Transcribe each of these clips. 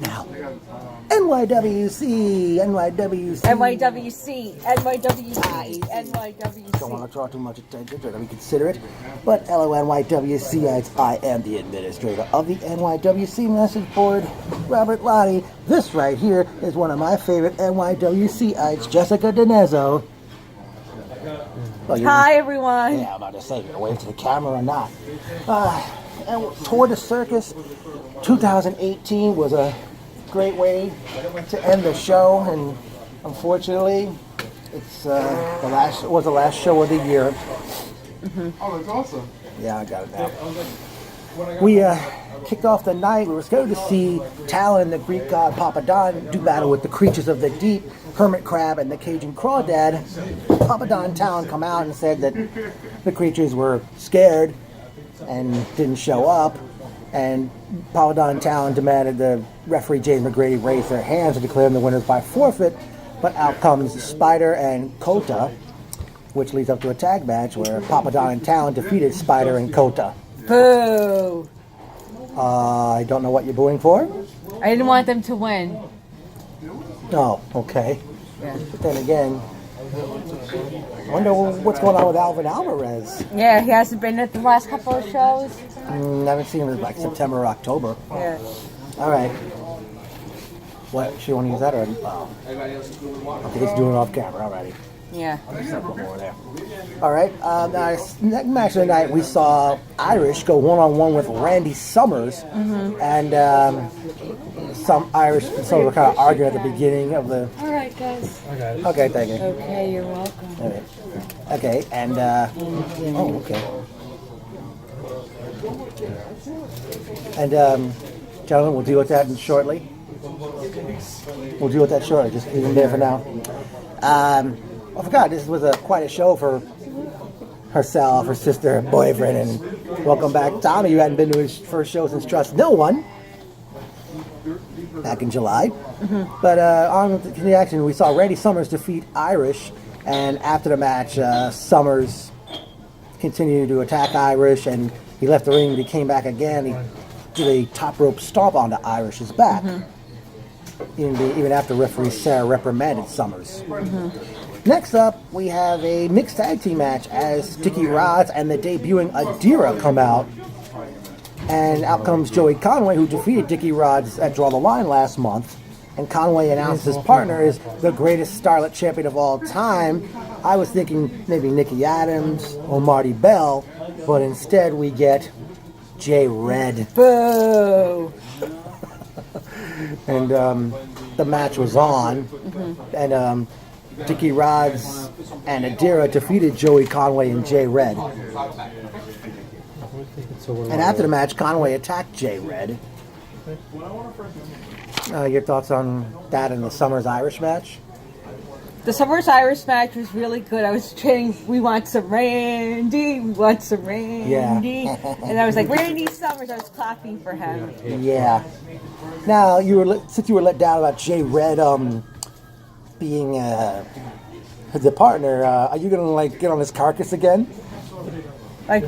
Now, NYWC. Don't want to draw too much attention to it. Reconsider it. But hello, NYWCites. I am the administrator of the NYWC message board, Robert Lottie. This right here is one of my favorite NYWCites, Jessica Dinezzo. Well, hi, everyone. Yeah, I'm about to say, you're wave to the camera or not. And Tour de Circus 2018 was a great way to end the show, and unfortunately, it's the last show of the year. Mm-hmm. Oh, that's awesome. Yeah, I got it now. We kicked off the night. We were scheduled to see Talon, the Greek god Papa Don, do battle with the creatures of the deep, Hermit Crab, and the Cajun Crawdad. Papa Don and Talon come out and said that the creatures were scared and didn't show up. And Papa Don and Talon demanded the referee James McGrady raise their hands to declare them the winners by forfeit. But out comes Spider and Kota, which leads up to a tag match where Papa Don and Talon defeated Spider and Kota. Boo! I don't know what you're booing for. I didn't want them to win. Oh, okay. Yeah. But then again, I wonder what's going on with Alvin Alvarez. Yeah, he hasn't been at the last couple of shows. I haven't seen him in like September or October. Yeah. All right. What? She want to use that or? Okay, he's doing it off camera already. Yeah. There's a couple more there. All right. Next match of the night, we saw Irish go one-on-one with Randy Summers, and some were kind of arguing at the beginning of the. All right, guys. Okay, thank you. Okay, you're welcome. All right. Okay, and oh, okay. And gentlemen, we'll deal with that shortly. We'll deal with that shortly. Just leave them there for now. I forgot this was quite a show for herself, her sister, her boyfriend, and welcome back, Tommy. You hadn't been to his first show since Trust No One back in July. But on to the action, we saw Randy Summers defeat Irish, and after the match, Summers continued to attack Irish, and he left the ring, but he came back again. He did a top rope stomp onto Irish's back, even after referee Sarah reprimanded Summers. Next up, we have a mixed tag team match as Dickie Rods and the debuting Adira come out. And out comes Joey Conway, who defeated Dickie Rods at Draw the Line last month. And Conway announced his partner is the greatest Starlet champion of all time. I was thinking maybe Nikki Adams or Marty Bell, but instead we get Jay Red. Boo! And the match was on. And Dickie Rods and Adira defeated Joey Conway and Jay Red. And after the match, Conway attacked Jay Red. Your thoughts on that and the Summers Irish match? The Summers Irish match was really good. I was chanting, we want some Randy, we want some Randy. Yeah. And I was like, Randy Summers, I was clapping for him. Yeah. Now, since you were let down about Jay Red being the partner, are you going to get on his carcass again? Like,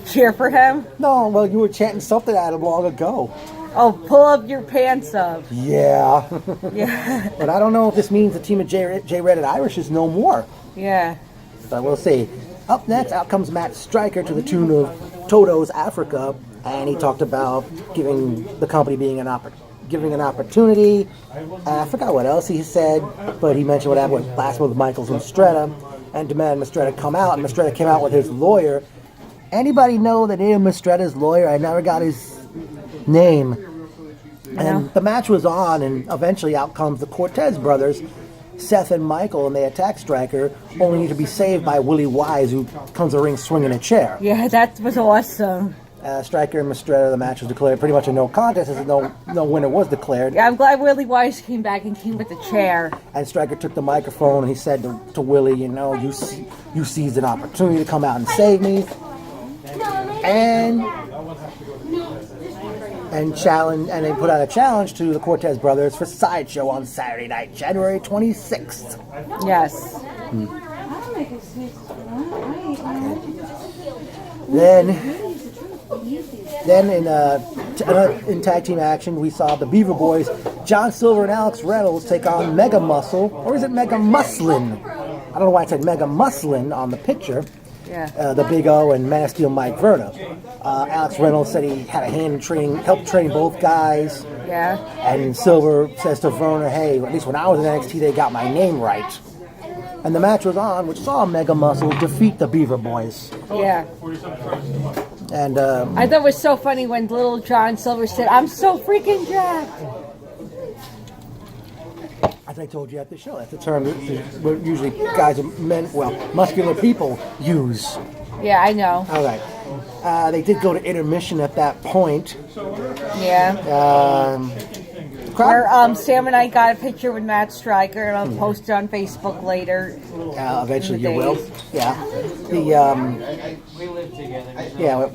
cheer for him? No, well, you were chanting something at him long ago. Oh, pull up your pants up. Yeah. Yeah. But I don't know if this means the team of Jay Red and Irish is no more. Yeah. But we'll see. Up next, out comes Matt Stryker to the tune of Toto's Africa, and he talked about giving the company giving an opportunity. I forgot what else he said, but he mentioned what happened last month with Michaels Mistretta, and demanded Mistretta come out, and Mistretta came out with his lawyer. Anybody know the name of Mistretta's lawyer? I never got his name. And the match was on, and eventually out comes the Cortez brothers, Seth and Michael, and they attack Stryker, only need to be saved by Willie Wise, who comes to the ring swinging a chair. Yeah, that was awesome. Stryker and Mistretta, the match was declared pretty much a no contest, as no winner was declared. Yeah, I'm glad Willie Wise came back and came with the chair. And Stryker took the microphone, and he said to Willie, you seized an opportunity to come out and save me. And they put out a challenge to the Cortez brothers for Sideshow on Saturday night, January 26th. Yes. Then in In tag team action, we saw the Beaver Boys, John Silver and Alex Reynolds, take on Mega Muscle, or is it Mega Muslin? I don't know why I said Mega Muslin on the picture. Yeah. The Big O and Man of Steel Mike Verna. Alex Reynolds said he had a hand in training, helped train both guys. Yeah. And Silver says to Verna, hey, at least when I was in NXT, they got my name right. And the match was on, which saw Mega Muscle defeat the Beaver Boys. Yeah. And I thought it was so funny when little John Silver said, "I'm so freaking jacked." as I told you at the show, that's a term that usually guys, men, well, muscular people use. Yeah, I know. All right. They did go to intermission at that point. Yeah. Where Sam and I got a picture with Matt Stryker, and I'll post it on Facebook later. Eventually you will. Yeah.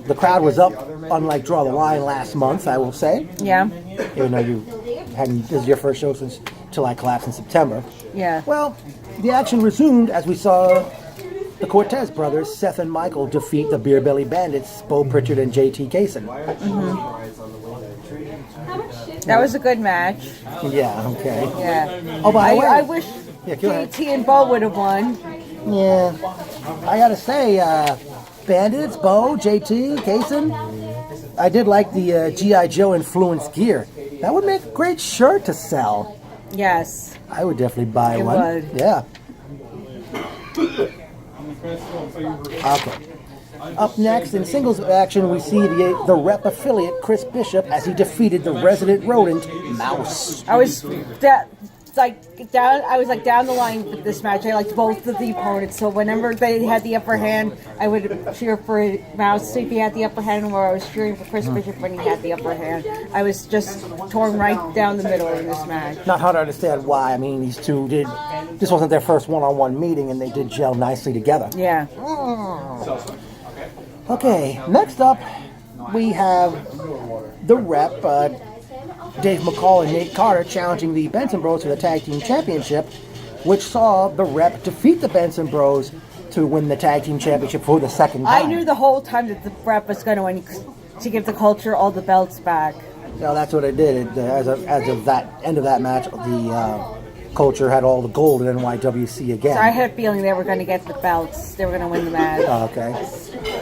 The crowd was up, unlike Draw the Line last month, I will say. Yeah. Even though you hadn't, this is your first show since till I collapsed in September. Yeah. Well, the action resumed as we saw the Cortez brothers, Seth and Michael, defeat the Beer Belly Bandits, Bo Pritchard and JT Kaysen. Mm-hmm. That was a good match. Yeah, okay. Yeah. Oh, by the way, I wish go ahead. JT and Bo would have won. Yeah. I gotta say, Bandits, Bo, JT, Kaysen, I did like the G.I. Joe influenced gear. That would make a great shirt to sell. Yes. I would definitely buy It one. would. Yeah. Okay. Up next, in singles action, we see the Rep affiliate, Chris Bishop, as he defeated the resident rodent, Mouse. I was down the line with this match. I liked both of the opponents, so whenever they had the upper hand, I would cheer for Mouse if he had the upper hand, or I was cheering for Chris Bishop when he had the upper hand. I was just torn right down the middle in this match. Not hard to understand why. I mean, these two did. This wasn't their first one-on-one meeting, and they did gel nicely together. Yeah. Okay, next up, we have the Rep, Dave McCall and Nate Carter challenging the Benson Bros for the Tag Team Championship, which saw the Rep defeat the Benson Bros to win the Tag Team Championship for the second time. I knew the whole time that the Rep was going to win to give the Culture all the belts back. So that's what it did. As of that end of that match, the Culture had all the gold in NYWC again. So I had a feeling they were going to get the belts. They were going to win the match. Okay.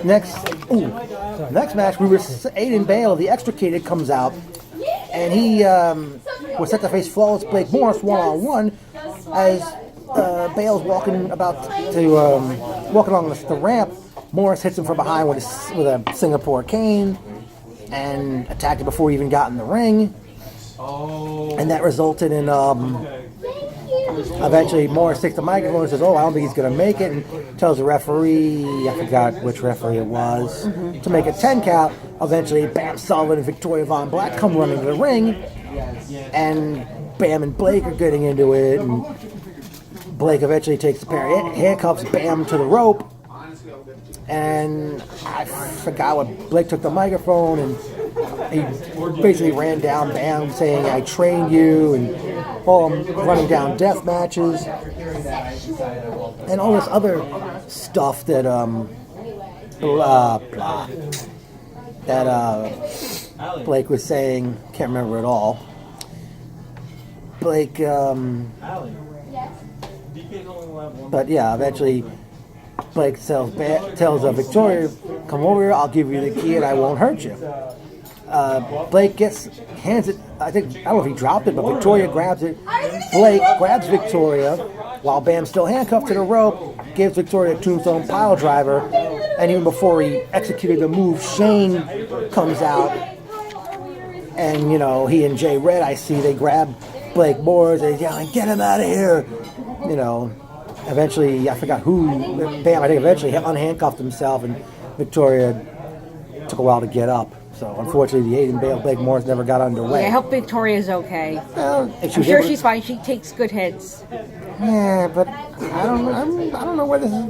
Next match, we were Aiden Bale, the Extricated, comes out, and he was set to face Flawless Blake Morris one-on-one as Bale's walking along the ramp. Morris hits him from behind with a Singapore cane and attacked him before he even got in the ring. And that resulted in eventually Morris takes the microphone and says, "Oh, I don't think he's going to make it," and tells the referee, I forgot which referee it was, to make a 10 count. Eventually, Bam Sullivan and Victoria Von Black come running to the ring, and Bam and Blake are getting into it, and Blake eventually takes a pair of handcuffs Bam to the rope, and I forgot what, Blake took the microphone, and he basically ran down Bam saying, "I trained you," and running down death matches and all this other stuff that Blake was saying. Can't remember it all. Blake but yeah, eventually Blake tells Victoria, "Come over here, I'll give you the key and I won't hurt you." Blake hands it, I don't know if he dropped it, but Victoria grabs it. Blake grabs Victoria while Bam's still handcuffed to the rope, gives Victoria a tombstone pile driver, and even before he executed the move, Shane comes out, and he and Jay Red, I see, they grab Blake Morris, they're yelling, "Get him out of here!" Eventually, I forgot who, Bam, I think eventually unhandcuffed himself, and Victoria took a while to get up. So, unfortunately, the Aiden Bale Blake Morris never got underway. Yeah, I hope Victoria's okay. Well, I'm sure she's fine. She takes good hits. Yeah, but I don't know where this is.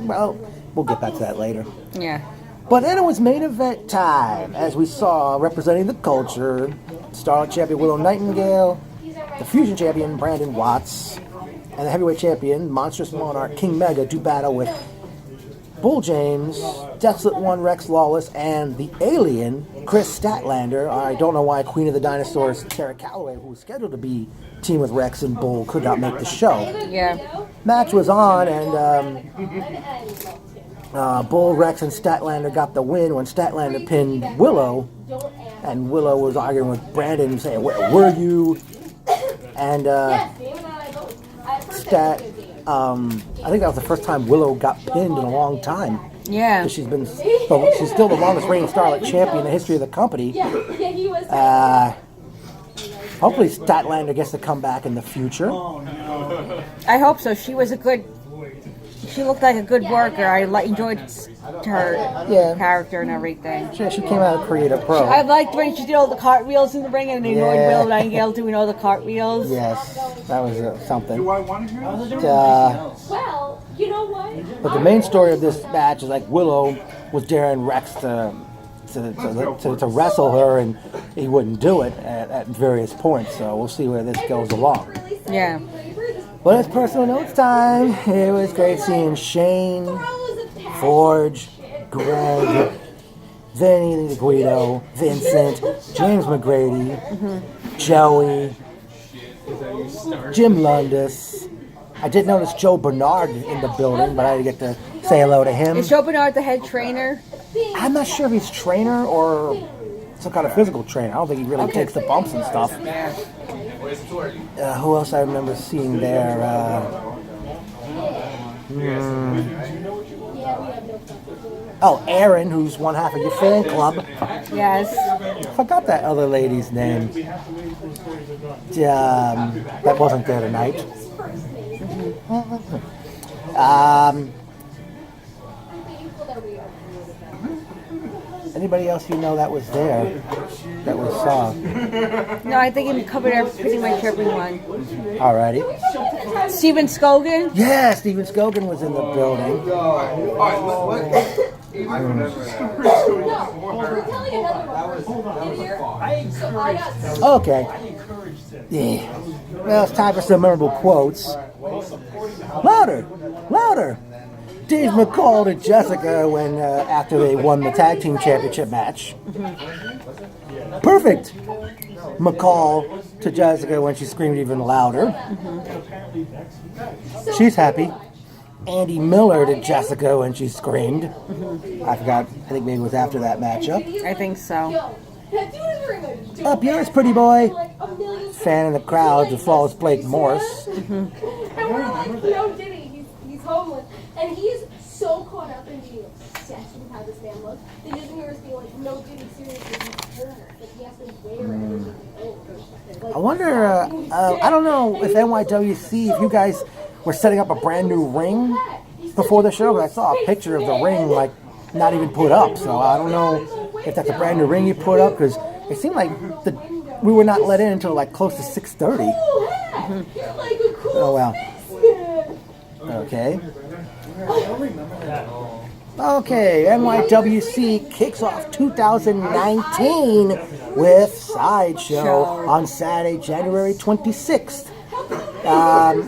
Well, we'll get back to that later. Yeah. But then it was main event time, as we saw, representing the Culture, Starlight Champion Willow Nightingale, the Fusion Champion Brandon Watts, and the Heavyweight Champion Monstrous Monarch King Mega do battle with Bull James, Desolate One Rex Lawless, and the Alien, Chris Statlander. I don't know why Queen of the Dinosaurs, Tara Calloway, who was scheduled to be team with Rex and Bull, could not make the show. Yeah. Match was on, and Bull, Rex, and Statlander got the win when Statlander pinned Willow, and Willow was arguing with Brandon, saying, "Where were you?" And Stat, I think that was the first time Willow got pinned in a long time. Yeah. She's still the longest reigning Starlight champion in the history of the company. Hopefully Statlander gets to come back in the future. I hope so. She looked like a good worker. I enjoyed her character and everything. She came out of Creative Pro. I liked when she did all the cartwheels in the ring and annoyed Will Nightingale doing all the cartwheels. Yes, that was something. Do I want to hear this? Well, you know what? But the main story of this match is like Willow was daring Rex to wrestle her, and he wouldn't do it at various points. So we'll see where this goes along. Yeah. Well, it's personal notes time. It was great seeing Shane, Forge, Greg, Vinny Guido, Vincent, James McGrady, Joey, Jim Lundis. I did notice Joe Bernard in the building, but I didn't get to say hello to him. Is Joe Bernard the head trainer? I'm not sure if he's trainer or some kind of physical trainer. I don't think he really takes the bumps and stuff. Who else I remember seeing there? Oh, Aaron, who's one half of your fan club. Yes. Forgot that other lady's name. That wasn't there tonight. Anybody else you know that was there that we saw? No, I think he covered pretty much everyone. Alrighty. Steven Scogan? Yeah, Steven Scogan was in the building. Okay. Yeah. Well, it's time for some memorable quotes. Louder! Louder! Dave McCall to Jessica when after they won the tag team championship match. Perfect. McCall to Jessica when she screamed even louder. She's happy. Andy Miller to Jessica when she screamed. I forgot. I think maybe it was after that matchup. I think so. Up yours, pretty boy. Fan in the crowd to Flawless Blake Morris. And we're like, no Diddy, he's homeless. And he's so caught up in being obsessed with how this man looks that he doesn't understand, like, no Diddy, seriously, he's homeless. Like, he has to wear everything. I wonder, I don't know if NYWC, if you guys were setting up a brand new ring before the show, but I saw a picture of the ring, like, not even put up. So I don't know if that's a brand new ring you put up, because it seemed like we were not let in until, like, close to 6:30. Oh, well. Okay. Okay, NYWC kicks off 2019 with Sideshow on Saturday, January 26th.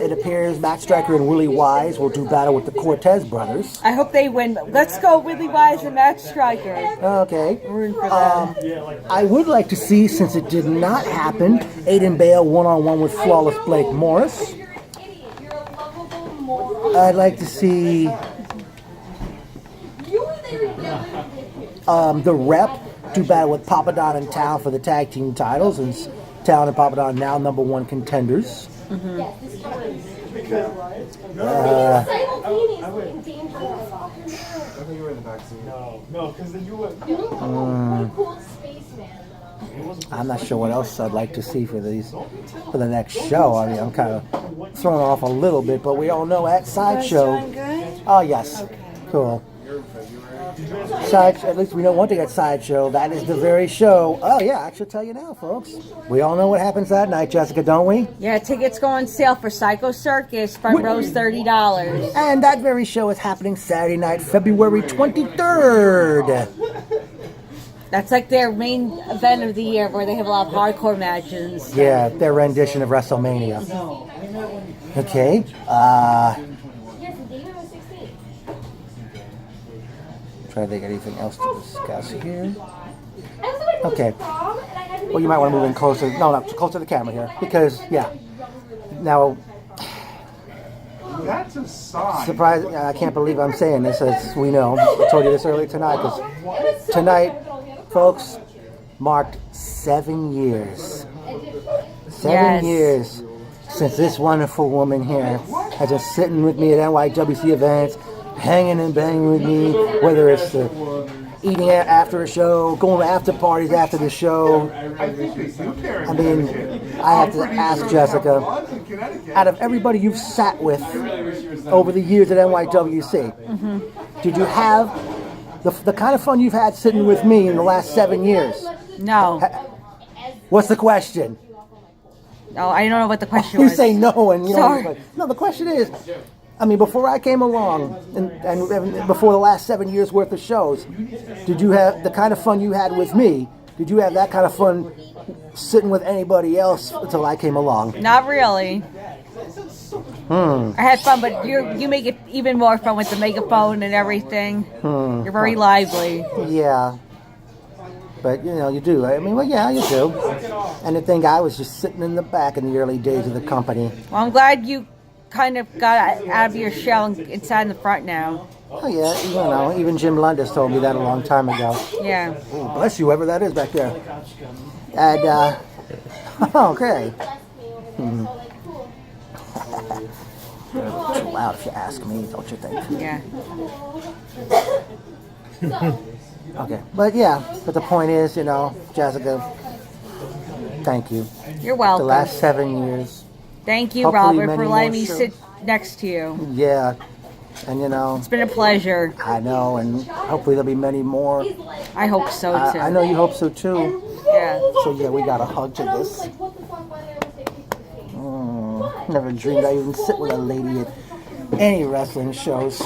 It appears Matt Striker and Willie Wise will do battle with the Cortez brothers. I hope they win. Let's go, Willie Wise and Matt Striker. Okay. Rooting for them. I would like to see, since it did not happen, Aiden Bale one-on-one with Flawless Blake Morris. I'd like to see the Rep do battle with Papa Don and Tal for the tag team titles, and Tal and Papa Don now #1 contenders. I'm not sure what else I'd like to see for the next show. I mean, I'm kind of thrown off a little bit, but we all know at Sideshow. Oh yes, cool. At least we know one thing at Sideshow. That is the very show. Oh yeah, I should tell you now, folks. We all know what happens that night, Jessica, don't we? Yeah, tickets go on sale for Psycho Circus. Front row's $30. And that very show is happening Saturday night, February 23rd. That's like their main event of the year, where they have a lot of hardcore matches. Yeah, their rendition of WrestleMania. Okay. Try to think of anything else to discuss here. I also went to Okay. prom, and I had to make Well, you might want to move in closer. No, no, closer to the camera here. Because, yeah. Now, That's a sign. surprise! I can't believe I'm saying this, as we know. I told you this earlier tonight. Because tonight, folks, marked 7 years. 7 Yes. years since this wonderful woman here has been sitting with me at NYWC events, hanging and banging with me, whether it's the eating after a show, going to after parties after the show. I think that you care. I mean, I have to ask Jessica, out of everybody you've sat with over the years at NYWC, did you have the kind of fun you've had sitting with me in the last 7 years? No. What's the question? No, I don't know what the question You was. say no, and you Sorry. know. No, the question is, I mean, before I came along, and before the last 7 years worth of shows, did you have the kind of fun you had with me? Did you have that kind of fun sitting with anybody else until I came along? Not really. I had fun, but you make it even more fun with the megaphone and everything. You're very lively. Yeah. But, you know, you do. I mean, well, yeah, you do. And to think I was just sitting in the back in the early days of the company. Well, I'm glad you kind of got out of your shell and inside in the front now. Oh, yeah, you know, even Jim Lundis told me that a long time ago. Yeah. Oh, bless you, whoever that is back there. And, okay. Too loud if you ask me, don't you think? Yeah. Okay, but yeah, but the point is, you know, Jessica, thank you. You're The welcome. last 7 years, Thank you, hopefully Robert, many for letting more me shows. sit next to you. yeah, and you know, It's been a pleasure. I know, and hopefully there'll be many more. I hope so, too. I know you hope so too. Yeah. So yeah, we got a hug to And I was this. like, what the fuck, why did I always take pictures of his face? Never dreamed I'd even sit with a lady at any wrestling shows.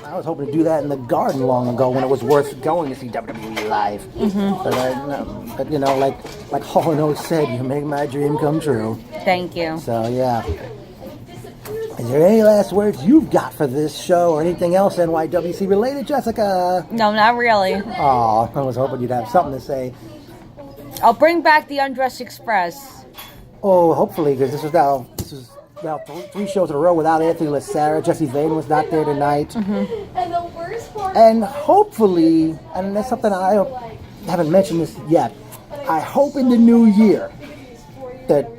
I was hoping to do that in the Garden long ago when it was worth going to see WWE live. But you know, like Hall & Oates said, you make my dream come true. Thank you. So yeah. Is there any last words you've got for this show or anything else NYWC related, Jessica? No, not really. Aw, I was hoping you'd have something to say. I'll bring back the Undressed Express. Oh, hopefully, because this was now three shows in a row without Anthony Lacerra. Jesse Vane was not there tonight. And the worst part And hopefully, and that's something I haven't mentioned this yet, I hope in the new year that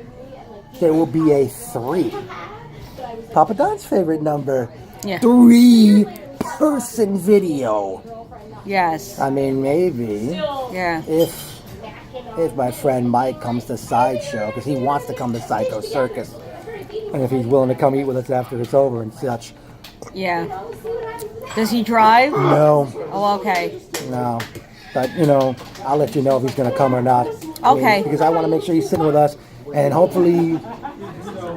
there will be a 3. Papa Don's favorite number. Yeah. 3-person video. Yes. I mean, maybe Yeah. if my friend Mike comes to Sideshow, because he wants to come to Psycho Circus, and if he's willing to come eat with us after it's over and such. Yeah. Does he drive? No, Oh, okay. no. But, you know, I'll let you know if he's going to come or not. I mean, Okay. because I want to make sure he's sitting with us, and hopefully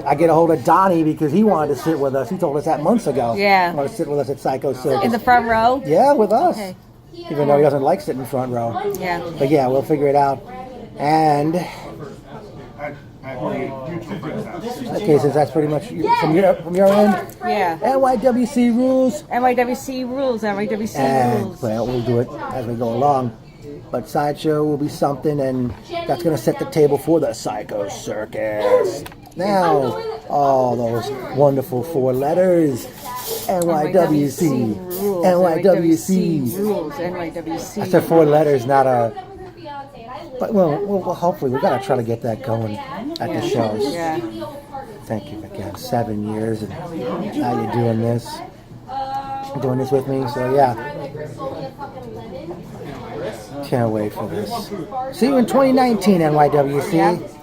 I get a hold of Donnie because he wanted to sit with us. He told us that months ago. Yeah. He wanted to sit with us at Psycho Circus. In the front row? Yeah, with us. Okay. Even though he doesn't like sitting front row. Yeah. But yeah, we'll figure it out. And, At the mutual friend's house. okay, since that's pretty much from your end, Yeah. NYWC rules. NYWC rules. NYWC And, rules. well, we'll do it as we go along. But Sideshow will be something, and that's going to set the table for the Psycho Circus. Now, all those wonderful 4 letters. NYWC. rules. NYWC. rules. NYWC. I said 4 letters, not a... But, well, hopefully, we've got to try to get that going at the shows. Yeah. Thank you again. 7 years, and how you doing this? Doing this with me, so yeah. Can't wait for this. See you in 2019, NYWC.